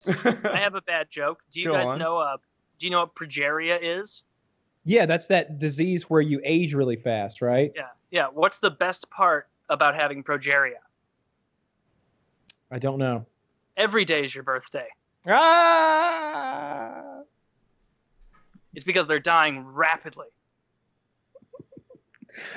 I have a bad joke. Do you Go guys on. know? Do you know what progeria is? Yeah, that's that disease where you age really fast, right? Yeah, yeah. What's the best part about having progeria? I don't know. Every day is your birthday. Ah! It's because they're dying rapidly.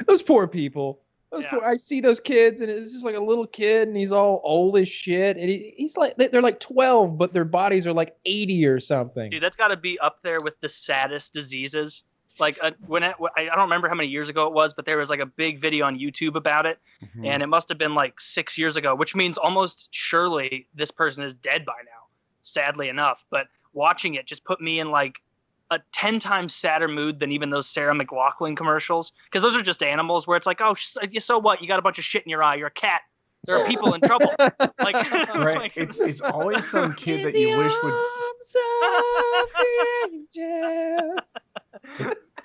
Those poor people. Yeah. I see those kids, and it's just like a little kid, and he's all old as shit, and he's like, they're like 12, but their bodies are like 80 or something. Dude, that's got to be up there with the saddest diseases. Like I don't remember how many years ago it was, but there was like a big video on YouTube about it, and it must have been like 6 years ago, which means almost surely this person is dead by now, sadly enough. But watching it just put me in like a 10 times sadder mood than even those Sarah McLachlan commercials, because those are just animals where it's like, oh, so what? You got a bunch of shit in your eye. You're a cat. There are people in trouble. Like, Right. like, It's always some kid that you wish would.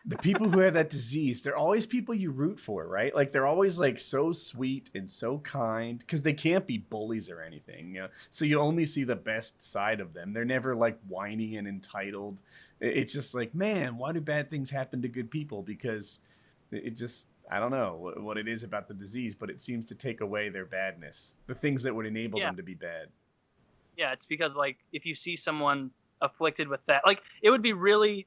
The people who have that disease, they're always people you root for, right? Like they're always like so sweet and so kind because they can't be bullies or anything. You know? So you only see the best side of them. They're never like whiny and entitled. It's just like, man, why do bad things happen to good people? Because it just, I don't know what it is about the disease, but it seems to take away their badness, the things that would enable them to be bad. Yeah, it's because like if you see someone afflicted with that, like it would really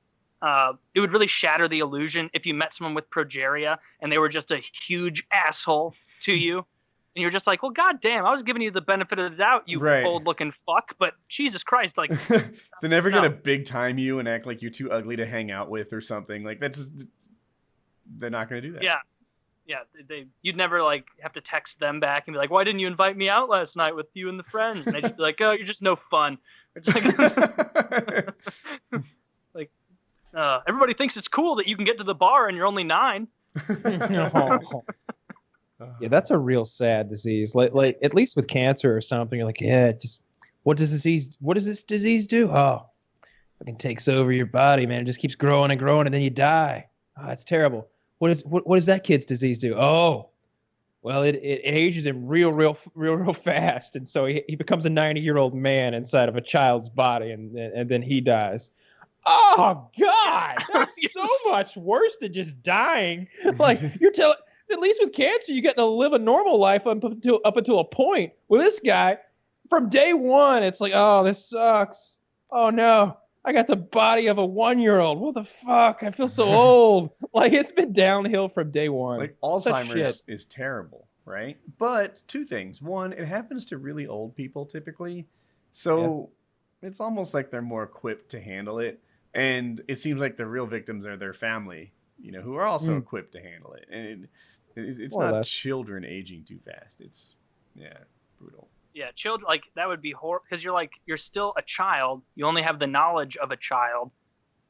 shatter the illusion if you met someone with progeria and they were just a huge asshole to you. And you're just like, well, goddamn, I was giving you the benefit of the doubt, you old-looking fuck. But Jesus Christ, like, they're never gonna big time you and act like you're too ugly to hang out with or something. Like they're not gonna do that. Yeah. You'd never like have to text them back and be like, why didn't you invite me out last night with you and the friends? And they'd just be like, oh, you're just no fun. It's like, like, everybody thinks it's cool that you can get to the bar and you're only 9. Yeah, that's a real sad disease. Like at least with cancer or something, you're like, yeah, just what does this disease do? Oh, fucking takes over your body, man. It just keeps growing and growing, and then you die. Oh, that's terrible. What does that kid's disease do? Oh, well, it ages him real fast, and so he becomes a 90-year-old man inside of a child's body, and then he dies. Oh God, that's so much worse than just dying. Like you're telling. At least with cancer, you get to live a normal life up until a point. With this guy, from day one, it's like, oh, this sucks. Oh no, I got the body of a 1-year-old. What the fuck? I feel so old. Like it's been downhill from day one. Like Alzheimer's is terrible, right? But 2 things. One, it happens to really old people typically, so it's almost like they're more equipped to handle it. And it seems like the real victims are their family, who are also equipped to handle it. And it's not children aging too fast. It's brutal. Yeah, children, like that would be horrible because you're still a child. You only have the knowledge of a child,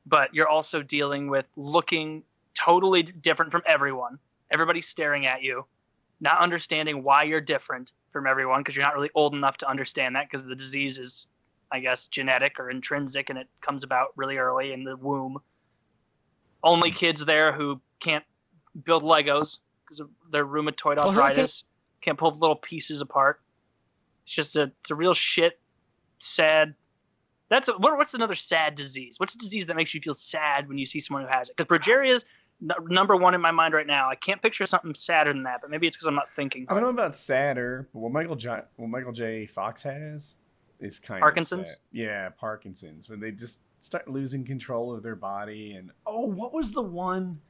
but you're also dealing with looking totally different from everyone. Everybody's staring at you, not understanding why you're different from everyone because you're not really old enough to understand that because the disease is, I guess, genetic or intrinsic and it comes about really early in the womb. Only kids there who can't build Legos because of their rheumatoid arthritis, can't pull little pieces apart. It's a real shit, sad. What's another sad disease? What's a disease that makes you feel sad when you see someone who has it? Because progeria is number 1 in my mind right now. I can't picture something sadder than that, but maybe it's because I'm not thinking. I don't know about sadder, but what Michael J. Fox has is kind Parkinson's? of sad. Yeah, Parkinson's, when they just start losing control of their body. And what was the one?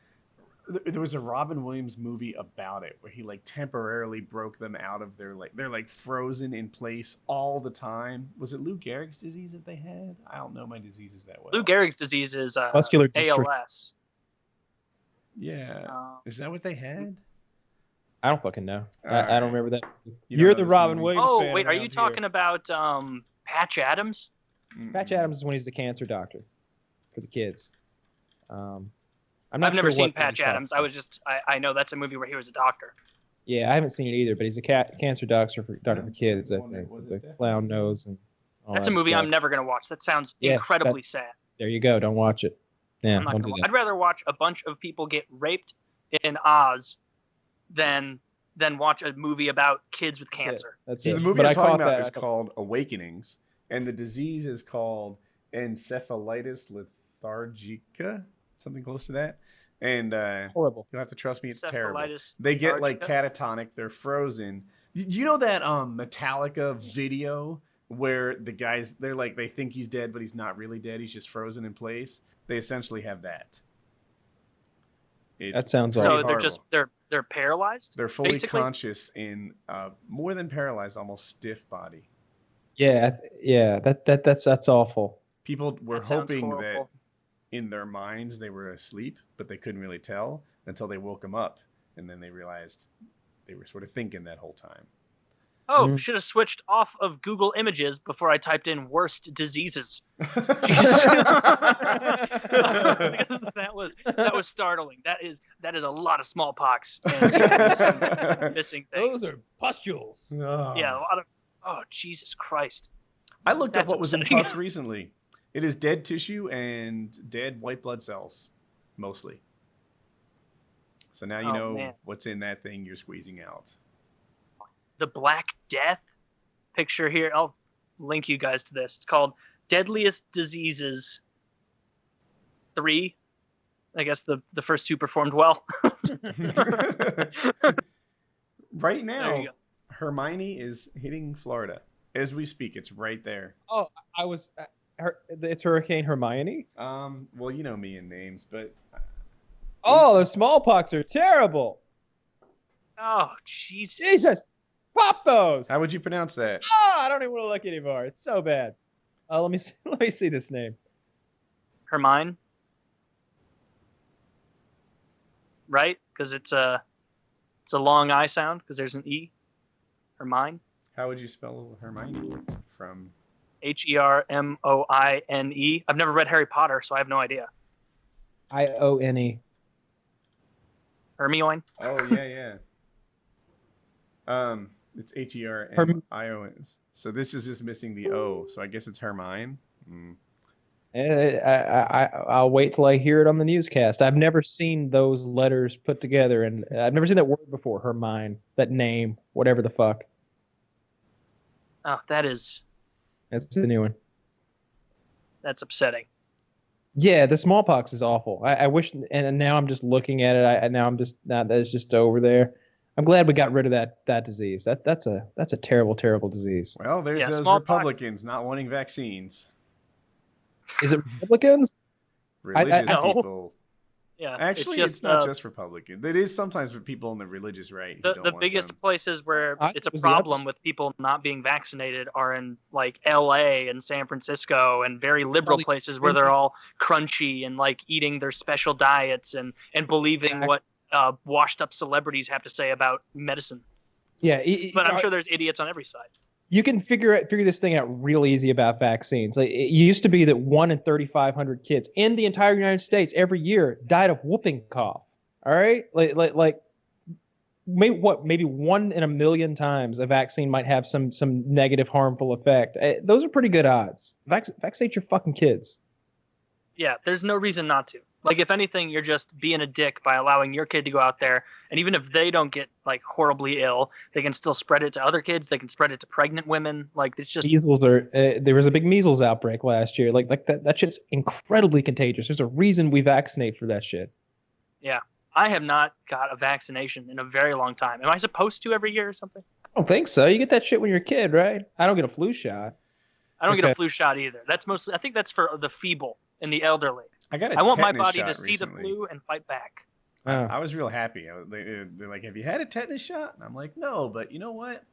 There was a Robin Williams movie about it where he like temporarily broke them out of they're like frozen in place all the time. Was it Lou Gehrig's disease that they had? I don't know my diseases that well. Lou Gehrig's disease is muscular dystrophy. ALS. Yeah, is that what they had? I don't fucking know. I don't remember that. You're the Robin Williams fan. Oh wait, are you talking about Patch Adams? Patch Adams is when he's the cancer doctor for the kids. I've never seen Patch Adams. I know that's a movie where he was a doctor. Yeah, I haven't seen it either, but he's a cancer doctor for kids, I think, with the clown nose and all that's that a movie stuff. I'm never going to watch. That sounds incredibly sad. There you go. Don't watch it. Yeah, I'm not gonna I'd rather watch a bunch of people get raped in Oz than watch a movie about kids with cancer. That's it. it. The movie I'm talking about is called Awakenings. and the disease is called Encephalitis lethargica, something close to that. And Horrible. you'll have to trust me, it's terrible. Encephalitis They get like lethargica? catatonic, they're frozen. You know that Metallica video where the guys they think he's dead, but he's not really dead. He's just frozen in place. They essentially have that. That sounds So awful. they're paralyzed. They're fully basically? conscious in more than paralyzed, almost stiff body. Yeah. That's awful. People were That sounds hoping that horrible. in their minds they were asleep, but they couldn't really tell until they woke them up, and then they realized they were sort of thinking that whole time. Oh, Mhm. should have switched off of Google Images before I typed in worst diseases. Because that was startling. That is a lot of smallpox and some missing things. Those are pustules. Oh. Yeah, a lot of. Oh, Jesus Christ! I looked up That's what was in upsetting. pus recently. It is dead tissue and dead white blood cells, mostly. So now you Oh, know man. what's in that thing you're squeezing out. The Black Death picture here. I'll link you guys to this. It's called Deadliest Diseases 3. I guess the first two performed well. Right There now, you go. Hermione is hitting Florida. As we speak, it's right there. Oh, I was. It's Hurricane Hermione. Well, you know me and names, but Oh, the smallpox are terrible. Oh, Jesus. Jesus, pop those. how would you pronounce that? Oh, I don't even want to look anymore. It's so bad. Let me see, let me see this name. Hermione. Right? Because it's a long I sound because there's an E. Hermione. How would you spell Hermione? From Hermoine. I've never read Harry Potter, so I have no idea. Ione. Hermione. oh yeah. It's Hermione. So this is just missing the O. So I guess it's Hermione. I'll wait till I hear it on the newscast. I've never seen those letters put together, and I've never seen that word before. Hermine, that name, whatever the fuck. Oh, That's a new one. that's upsetting. Yeah, the smallpox is awful. I wish, and now I'm just looking at it. Now that it's just over there. I'm glad we got rid of that disease. That's a terrible, terrible disease. Well, there's Yeah, those smallpox. Republicans not wanting vaccines. Is it Republicans? Religious No. people. Yeah. Actually, it's, it's not just Republican. It is sometimes with people on the religious right. who don't the want biggest them. places where I it's thought a it was the problem opposite. with people not being vaccinated are in like LA and San Francisco and very liberal these places where they're all crunchy and like eating their special diets and believing Exactly. what washed up celebrities have to say about medicine. Yeah, But I'm sure there's idiots on every side. you can figure this thing out real easy about vaccines. Like, it used to be that 1 in 3,500 kids in the entire United States every year died of whooping cough. All right, maybe 1 in a million times a vaccine might have some negative harmful effect. Those are pretty good odds. Vaccinate your fucking kids. Yeah, there's no reason not to. Like, if anything, you're just being a dick by allowing your kid to go out there, and even if they don't get like horribly ill, they can still spread it to other kids. They can spread it to pregnant women. Like, it's just Measles are. There was a big measles outbreak last year. Like that shit's incredibly contagious. There's a reason we vaccinate for that shit. yeah. I have not got a vaccination in a very long time. Am I supposed to every year or something? I don't think so. You get that shit when you're a kid, right? I don't get a flu shot. I don't get Okay. a flu shot either. That's mostly. I think that's for the feeble and the elderly. I got a I want my tetanus body shot to see the recently. flu and fight back. I was real happy. They're like, "Have you had a tetanus shot?" And I'm like, "No, but you know what?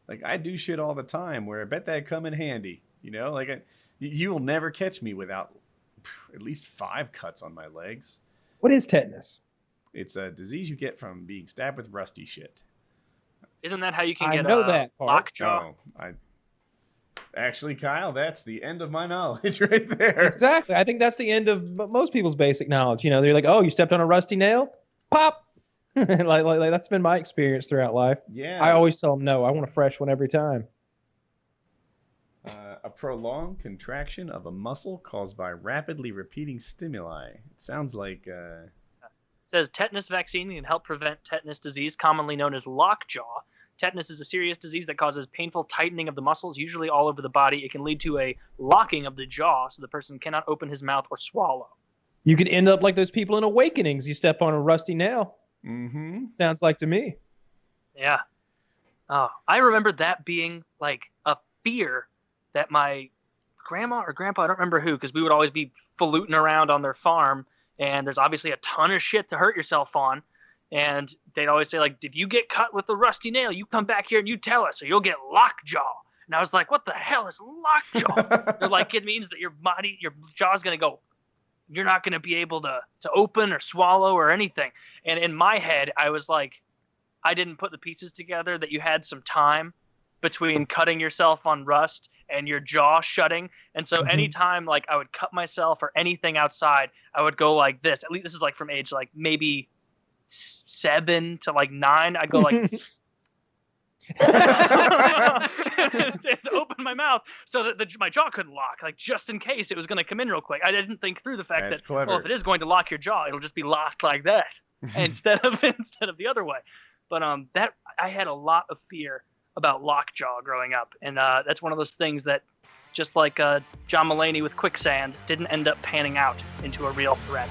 Like, I do shit all the time. Where I bet that'd come in handy. You know, like you will never catch me without at least 5 cuts on my legs. What is tetanus? It's a disease you get from being stabbed with rusty shit. Isn't that how you can I get know a that part. lockjaw? Actually, Kyle, that's the end of my knowledge right there. Exactly. I think that's the end of most people's basic knowledge. You know, they're like, "Oh, you stepped on a rusty nail? Pop!" like that's been my experience throughout life. Yeah. I always tell them no. I want a fresh one every time. A prolonged contraction of a muscle caused by rapidly repeating stimuli. It sounds like It says tetanus vaccine can help prevent tetanus disease, commonly known as lockjaw. Tetanus is a serious disease that causes painful tightening of the muscles, usually all over the body. It can lead to a locking of the jaw, so the person cannot open his mouth or swallow. You could end up like those people in Awakenings. You step on a rusty nail. Mm-hmm. Sounds like to me. Yeah. Oh, I remember that being like a fear that my grandma or grandpa, I don't remember who, because we would always be faluting around on their farm, and there's obviously a ton of shit to hurt yourself on. And they'd always say, like, if you get cut with a rusty nail, you come back here and you tell us, or you'll get lockjaw. And I was like, what the hell is lockjaw? They're like, it means that your jaw's going to go, you're not going to be able to open or swallow or anything. And in my head, I was like, I didn't put the pieces together that you had some time between cutting yourself on rust and your jaw shutting. And so anytime like I would cut myself or anything outside, I would go like this. At least this is like from age like maybe 7 to like 9. I'd go like to open my mouth so that my jaw couldn't lock, like just in case it was going to come in real quick. I didn't think through the fact That's that clever. well, if it is going to lock your jaw, it'll just be locked like that instead of the other way. But that I had a lot of fear about lockjaw growing up, and that's one of those things that, just like John Mulaney with quicksand, didn't end up panning out into a real threat.